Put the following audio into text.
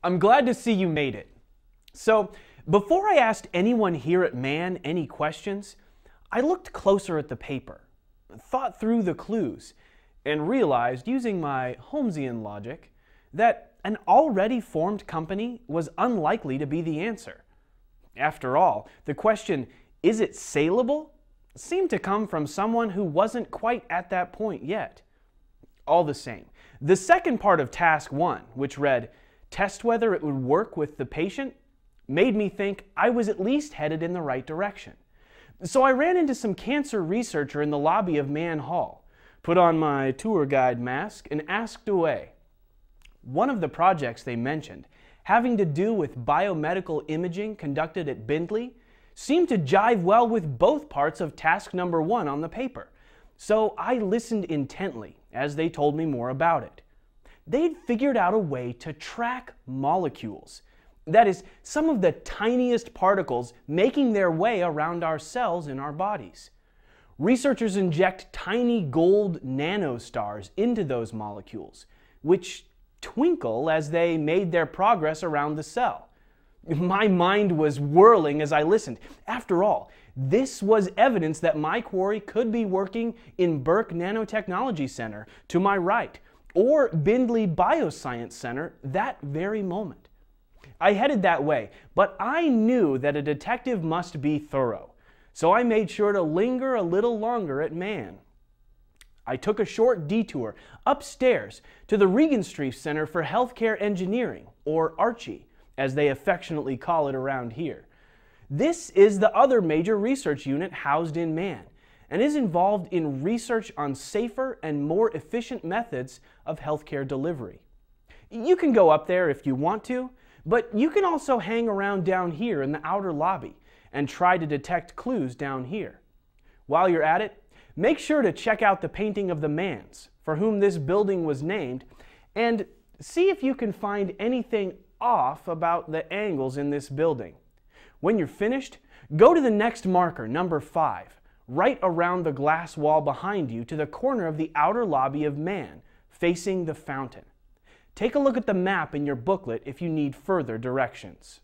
I'm glad to see you made it. So, before I asked anyone here at Mann any questions, I looked closer at the paper, thought through the clues, and realized, using my Holmesian logic, that an already formed company was unlikely to be the answer. After all, the question, is it saleable, seemed to come from someone who wasn't quite at that point yet. All the same, the second part of task 1, which read, test whether it would work with the patient, made me think I was at least headed in the right direction. So I ran into some cancer researcher in the lobby of Mann Hall, put on my tour guide mask, and asked away. One of the projects they mentioned, having to do with biomedical imaging conducted at Bindley, seemed to jive well with both parts of task number 1 on the paper. So I listened intently as they told me more about it. They'd figured out a way to track molecules. That is, some of the tiniest particles making their way around our cells in our bodies. Researchers inject tiny gold nanostars into those molecules, which twinkle as they made their progress around the cell. My mind was whirling as I listened. After all, this was evidence that my quarry could be working in Burke Nanotechnology Center to my right, or Bindley Bioscience Center that very moment. I headed that way, but I knew that a detective must be thorough, so I made sure to linger a little longer at Mann. I took a short detour upstairs to the Regenstrief Center for Healthcare Engineering, or Archie, as they affectionately call it around here. This is the other major research unit housed in Mann, and is involved in research on safer and more efficient methods of healthcare delivery. You can go up there if you want to, but you can also hang around down here in the outer lobby and try to detect clues down here. While you're at it, make sure to check out the painting of the Manns, for whom this building was named, and see if you can find anything off about the angles in this building. When you're finished, go to the next marker, number 5, right around the glass wall behind you to the corner of the outer lobby of Mann, facing the fountain. Take a look at the map in your booklet if you need further directions.